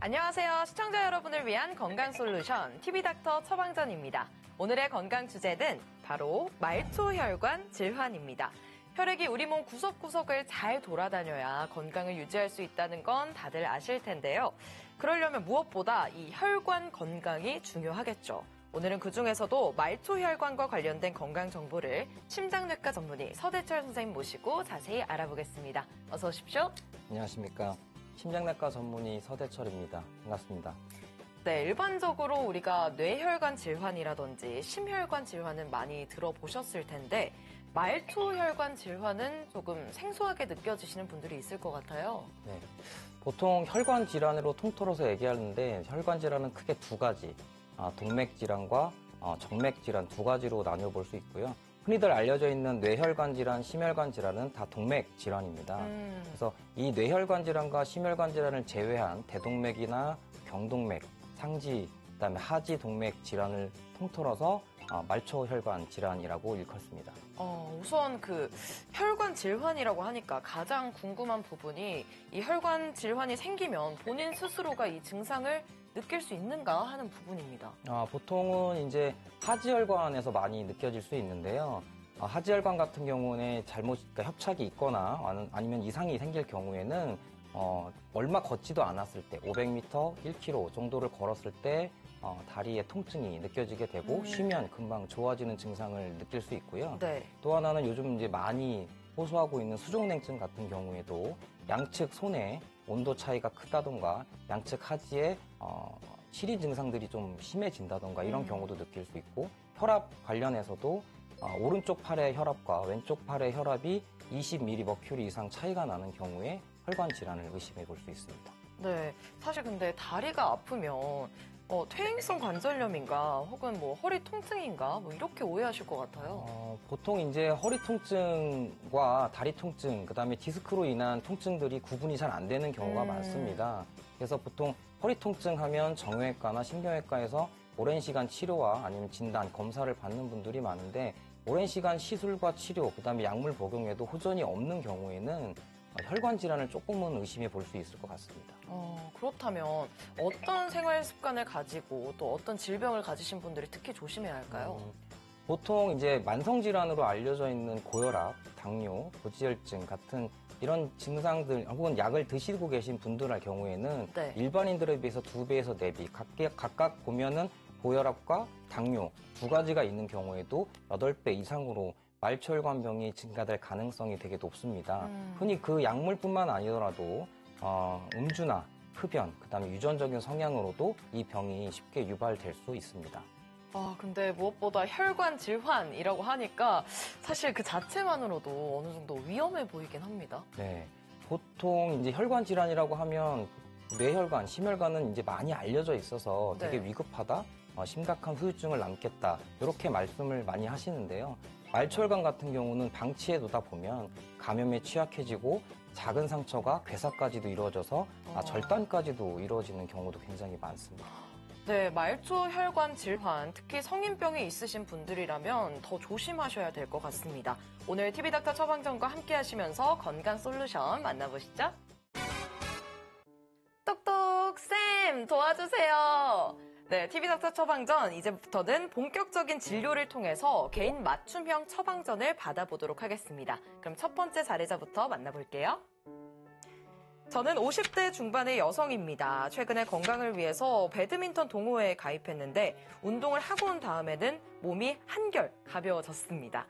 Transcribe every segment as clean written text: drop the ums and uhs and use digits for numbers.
안녕하세요. 시청자 여러분을 위한 건강 솔루션 TV닥터 처방전입니다. 오늘의 건강 주제는 바로 말초혈관 질환입니다. 혈액이 우리 몸 구석구석을 잘 돌아다녀야 건강을 유지할 수 있다는 건 다들 아실 텐데요. 그러려면 무엇보다 이 혈관 건강이 중요하겠죠. 오늘은 그중에서도 말초혈관과 관련된 건강 정보를 심장내과 전문의 서대철 선생님 모시고 자세히 알아보겠습니다. 어서 오십시오. 안녕하십니까. 심장내과 전문의 서대철입니다. 반갑습니다. 네, 일반적으로 우리가 뇌혈관 질환이라든지 심혈관 질환은 많이 들어보셨을 텐데 말초혈관 질환은 조금 생소하게 느껴지시는 분들이 있을 것 같아요. 네, 보통 혈관 질환으로 통틀어서 얘기하는데 혈관 질환은 크게 두 가지, 동맥 질환과 정맥 질환 두 가지로 나뉘어 볼 수 있고요. 흔히들 알려져 있는 뇌혈관 질환, 심혈관 질환은 다 동맥 질환입니다. 그래서 이 뇌혈관 질환과 심혈관 질환을 제외한 대동맥이나 경동맥, 상지, 그다음에 하지 동맥 질환을 통틀어서 말초혈관 질환이라고 일컫습니다. 우선 그 혈관 질환이라고 하니까 가장 궁금한 부분이 이 혈관 질환이 생기면 본인 스스로가 이 증상을 느낄 수 있는가 하는 부분입니다. 보통은 이제 하지혈관에서 많이 느껴질 수 있는데요. 하지혈관 같은 경우는 그러니까 협착이 있거나 아니면 이상이 생길 경우에는 얼마 걷지도 않았을 때 500m, 1km 정도를 걸었을 때 다리에 통증이 느껴지게 되고 쉬면 금방 좋아지는 증상을 느낄 수 있고요. 네. 또 하나는 요즘 이제 많이 호소하고 있는 수족냉증 같은 경우에도 양측 손에 온도 차이가 크다던가 양측 하지에 시리 증상들이 좀 심해진다던가 이런 경우도 느낄 수 있고 혈압 관련해서도 오른쪽 팔의 혈압과 왼쪽 팔의 혈압이 20mmmercury 이상 차이가 나는 경우에 혈관 질환을 의심해 볼 수 있습니다. 네, 사실 근데 다리가 아프면 퇴행성 관절염인가 혹은 뭐 허리 통증인가 뭐 이렇게 오해하실 것 같아요. 보통 이제 허리 통증과 다리 통증, 그다음에 디스크로 인한 통증들이 구분이 잘 안 되는 경우가 많습니다. 그래서 보통 허리 통증하면 정형외과나 신경외과에서 오랜 시간 치료와 아니면 진단, 검사를 받는 분들이 많은데 오랜 시간 시술과 치료, 그다음에 약물 복용에도 호전이 없는 경우에는 혈관 질환을 조금은 의심해 볼 수 있을 것 같습니다. 그렇다면 어떤 생활 습관을 가지고 또 어떤 질병을 가지신 분들이 특히 조심해야 할까요? 보통 이제 만성 질환으로 알려져 있는 고혈압, 당뇨, 고지혈증 같은 이런 증상들 혹은 약을 드시고 계신 분들의 경우에는 네. 일반인들에 비해서 2배에서 4배 각각 보면은 고혈압과 당뇨 두 가지가 있는 경우에도 8배 이상으로 말초혈관병이 증가될 가능성이 되게 높습니다. 흔히 그 약물뿐만 아니더라도 음주나 흡연, 그다음에 유전적인 성향으로도 이 병이 쉽게 유발될 수 있습니다. 근데 무엇보다 혈관 질환이라고 하니까 사실 그 자체만으로도 어느 정도 위험해 보이긴 합니다. 네. 보통 이제 혈관 질환이라고 하면 뇌혈관, 심혈관은 이제 많이 알려져 있어서 되게 네. 위급하다, 심각한 후유증을 남겠다, 이렇게 말씀을 많이 하시는데요. 말초혈관 같은 경우는 방치해 두다 보면 감염에 취약해지고 작은 상처가 괴사까지도 이루어져서 절단까지도 이루어지는 경우도 굉장히 많습니다. 네, 말초혈관 질환, 특히 성인병이 있으신 분들이라면 더 조심하셔야 될 것 같습니다. 오늘 TV닥터 처방전과 함께 하시면서 건강 솔루션 만나보시죠. 똑똑쌤 도와주세요. 네, TV닥터 처방전 이제부터는 본격적인 진료를 통해서 개인 맞춤형 처방전을 받아보도록 하겠습니다. 그럼 첫 번째 사례자부터 만나볼게요. 저는 50대 중반의 여성입니다. 최근에 건강을 위해서 배드민턴 동호회에 가입했는데 운동을 하고 온 다음에는 몸이 한결 가벼워졌습니다.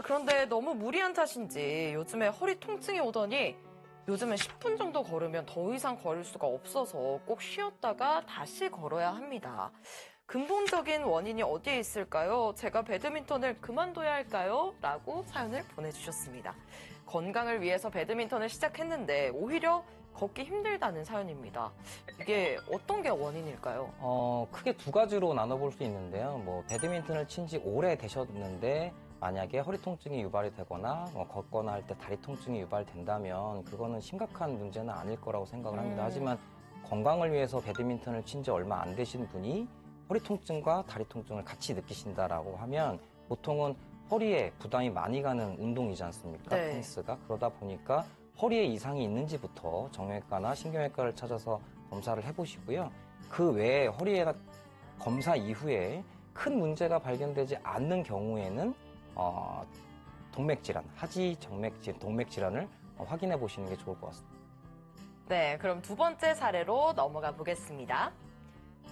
그런데 너무 무리한 탓인지 요즘에 허리 통증이 오더니 요즘은 10분 정도 걸으면 더 이상 걸을 수가 없어서 꼭 쉬었다가 다시 걸어야 합니다. 근본적인 원인이 어디에 있을까요? 제가 배드민턴을 그만둬야 할까요? 라고 사연을 보내주셨습니다. 건강을 위해서 배드민턴을 시작했는데 오히려 걷기 힘들다는 사연입니다. 이게 어떤 게 원인일까요? 크게 두 가지로 나눠볼 수 있는데요. 배드민턴을 친 지 오래 되셨는데 만약에 허리 통증이 유발이 되거나 걷거나 할 때 다리 통증이 유발된다면 그거는 심각한 문제는 아닐 거라고 생각을 합니다. 하지만 건강을 위해서 배드민턴을 친 지 얼마 안 되신 분이 허리 통증과 다리 통증을 같이 느끼신다라고 하면 보통은 허리에 부담이 많이 가는 운동이지 않습니까? 네. 테니스가. 그러다 보니까 허리에 이상이 있는지부터 정형외과나 신경외과를 찾아서 검사를 해보시고요. 그 외에 허리에 검사 이후에 큰 문제가 발견되지 않는 경우에는 동맥질환, 하지 정맥질, 동맥질환을 확인해 보시는 게 좋을 것 같습니다. 네, 그럼 두 번째 사례로 넘어가 보겠습니다.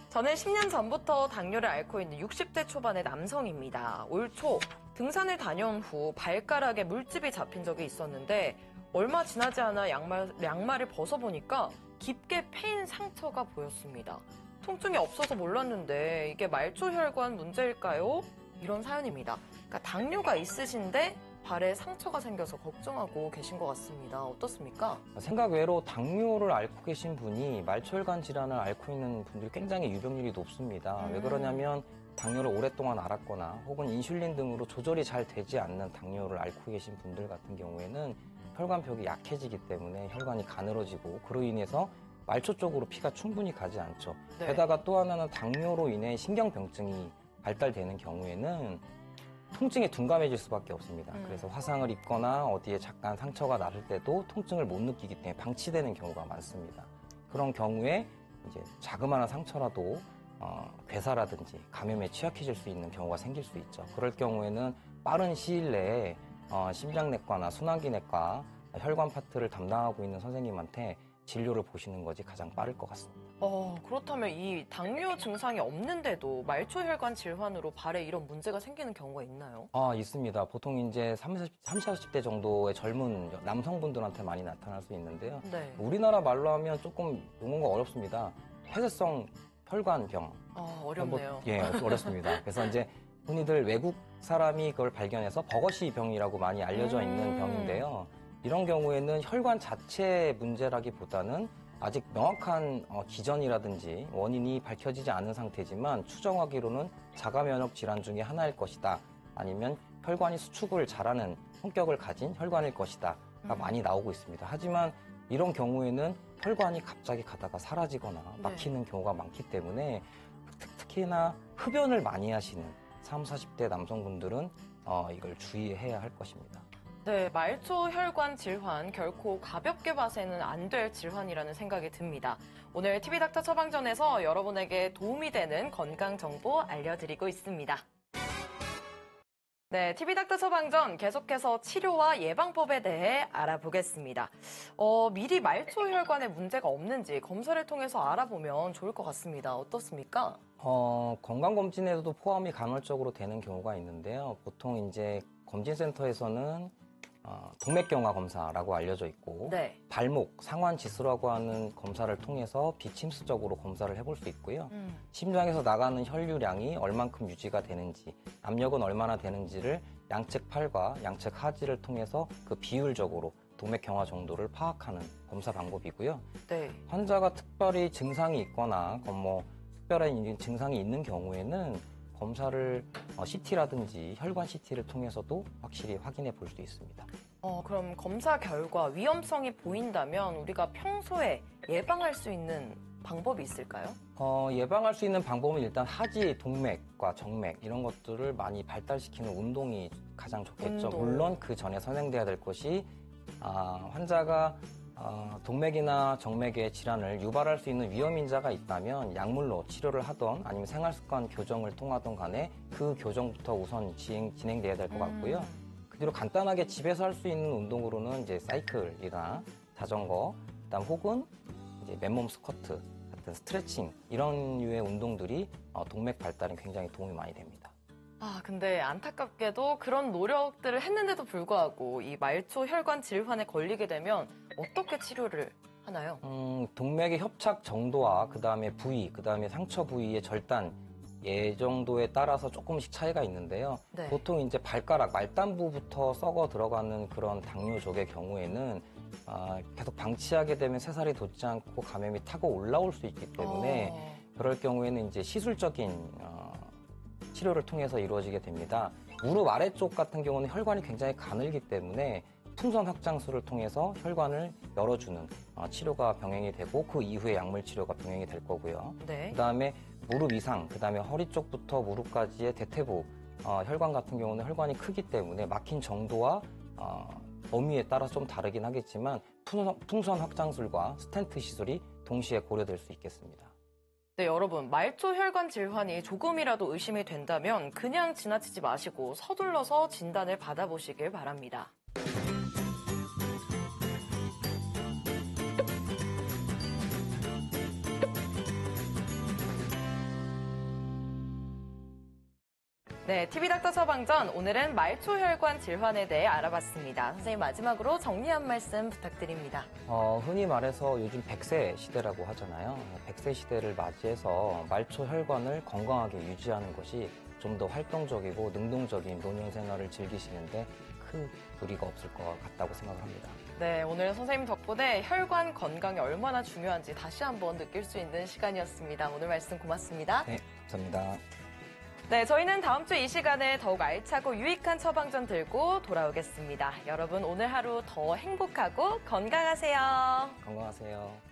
저는 10년 전부터 당뇨를 앓고 있는 60대 초반의 남성입니다. 올 초 등산을 다녀온 후 발가락에 물집이 잡힌 적이 있었는데 얼마 지나지 않아 양말을 벗어보니까 깊게 패인 상처가 보였습니다. 통증이 없어서 몰랐는데 이게 말초혈관 문제일까요? 이런 사연입니다. 그러니까 당뇨가 있으신데 발에 상처가 생겨서 걱정하고 계신 것 같습니다. 어떻습니까? 생각 외로 당뇨를 앓고 계신 분이 말초혈관 질환을 앓고 있는 분들이 굉장히 유병률이 높습니다. 왜 그러냐면 당뇨를 오랫동안 앓았거나 혹은 인슐린 등으로 조절이 잘 되지 않는 당뇨를 앓고 계신 분들 같은 경우에는 혈관벽이 약해지기 때문에 혈관이 가늘어지고 그로 인해서 말초 쪽으로 피가 충분히 가지 않죠. 네. 게다가 또 하나는 당뇨로 인해 신경병증이 발달되는 경우에는 통증에 둔감해질 수밖에 없습니다. 그래서 화상을 입거나 어디에 잠깐 상처가 났을 때도 통증을 못 느끼기 때문에 방치되는 경우가 많습니다. 그런 경우에 이제 자그마한 상처라도 괴사라든지 감염에 취약해질 수 있는 경우가 생길 수 있죠. 그럴 경우에는 빠른 시일 내에 심장내과나 순환기내과 혈관 파트를 담당하고 있는 선생님한테 진료를 보시는 것이 가장 빠를 것 같습니다. 그렇다면 이 당뇨 증상이 없는데도 말초혈관 질환으로 발에 이런 문제가 생기는 경우가 있나요? 있습니다. 보통 이제 30, 40대 정도의 젊은 남성분들한테 많이 나타날 수 있는데요. 네. 우리나라 말로 하면 조금 용어가 어렵습니다. 폐쇄성 혈관병. 어렵네요. 예, 어렵습니다. 그래서 이제 흔히들 외국 사람이 그걸 발견해서 버거시 병이라고 많이 알려져 있는 병인데요. 이런 경우에는 혈관 자체 문제라기보다는 아직 명확한 기전이라든지 원인이 밝혀지지 않은 상태지만 추정하기로는 자가면역 질환 중에 하나일 것이다. 아니면 혈관이 수축을 잘하는 성격을 가진 혈관일 것이다가 많이 나오고 있습니다. 하지만 이런 경우에는 혈관이 갑자기 가다가 사라지거나 막히는 경우가 많기 때문에 특히나 흡연을 많이 하시는 30, 40대 남성분들은 이걸 주의해야 할 것입니다. 네, 말초혈관 질환 결코 가볍게 봐서는 안 될 질환이라는 생각이 듭니다. 오늘 TV닥터 처방전에서 여러분에게 도움이 되는 건강 정보 알려드리고 있습니다. 네, TV닥터 처방전 계속해서 치료와 예방법에 대해 알아보겠습니다. 미리 말초혈관에 문제가 없는지 검사를 통해서 알아보면 좋을 것 같습니다. 어떻습니까? 건강검진에도 포함이 간헐적으로 되는 경우가 있는데요. 보통 이제 검진센터에서는 동맥경화 검사라고 알려져 있고 네. 발목, 상완지수라고 하는 검사를 통해서 비침수적으로 검사를 해볼 수 있고요. 심장에서 나가는 혈류량이 얼만큼 유지가 되는지, 압력은 얼마나 되는지를 양측 팔과 양측 하지를 통해서 그 비율적으로 동맥경화 정도를 파악하는 검사 방법이고요. 네. 환자가 특별히 증상이 있거나 특별한 증상이 있는 경우에는 검사를 CT라든지 혈관 CT를 통해서도 확실히 확인해 볼 수 있습니다. 그럼 검사 결과 위험성이 보인다면 우리가 평소에 예방할 수 있는 방법이 있을까요? 예방할 수 있는 방법은 일단 하지, 동맥과 정맥 이런 것들을 많이 발달시키는 운동이 가장 좋겠죠. 물론 그 전에 선행돼야 될 것이 환자가 동맥이나 정맥의 질환을 유발할 수 있는 위험인자가 있다면 약물로 치료를 하던 아니면 생활습관 교정을 통하던 간에 그 교정부터 우선 진행돼야 될 것 같고요. 그 뒤로 간단하게 집에서 할 수 있는 운동으로는 이제 사이클이나 자전거, 그다음 혹은 이제 맨몸 스쿼트 같은 스트레칭 이런 류의 운동들이 동맥 발달에 굉장히 도움이 많이 됩니다. 근데 안타깝게도 그런 노력들을 했는데도 불구하고 이 말초혈관 질환에 걸리게 되면 어떻게 치료를 하나요? 동맥의 협착 정도와 그다음에 부위, 그다음에 상처 부위의 절단 정도에 따라서 조금씩 차이가 있는데요. 네. 보통 이제 발가락, 말단부부터 썩어 들어가는 그런 당뇨족의 경우에는 계속 방치하게 되면 새살이 돋지 않고 감염이 타고 올라올 수 있기 때문에 그럴 경우에는 이제 시술적인 치료를 통해서 이루어지게 됩니다. 무릎 아래쪽 같은 경우는 혈관이 굉장히 가늘기 때문에 풍선 확장술을 통해서 혈관을 열어주는 치료가 병행이 되고 그 이후에 약물 치료가 병행이 될 거고요. 네. 그다음에 무릎 이상, 그다음에 허리 쪽부터 무릎까지의 대퇴부 혈관 같은 경우는 혈관이 크기 때문에 막힌 정도와 범위에 따라 좀 다르긴 하겠지만 풍선 확장술과 스텐트 시술이 동시에 고려될 수 있겠습니다. 네, 여러분, 말초 혈관 질환이 조금이라도 의심이 된다면 그냥 지나치지 마시고 서둘러서 진단을 받아보시길 바랍니다. 네, TV닥터 처방전, 오늘은 말초혈관 질환에 대해 알아봤습니다. 선생님, 마지막으로 정리 한 말씀 부탁드립니다. 흔히 말해서 요즘 100세 시대라고 하잖아요. 100세 시대를 맞이해서 말초혈관을 건강하게 유지하는 것이 좀 더 활동적이고 능동적인 노년 생활을 즐기시는데 큰 무리가 없을 것 같다고 생각을 합니다. 네, 오늘 선생님 덕분에 혈관 건강이 얼마나 중요한지 다시 한번 느낄 수 있는 시간이었습니다. 오늘 말씀 고맙습니다. 네, 감사합니다. 네, 저희는 다음 주 이 시간에 더욱 알차고 유익한 처방전 들고 돌아오겠습니다. 여러분, 오늘 하루 더 행복하고 건강하세요. 건강하세요.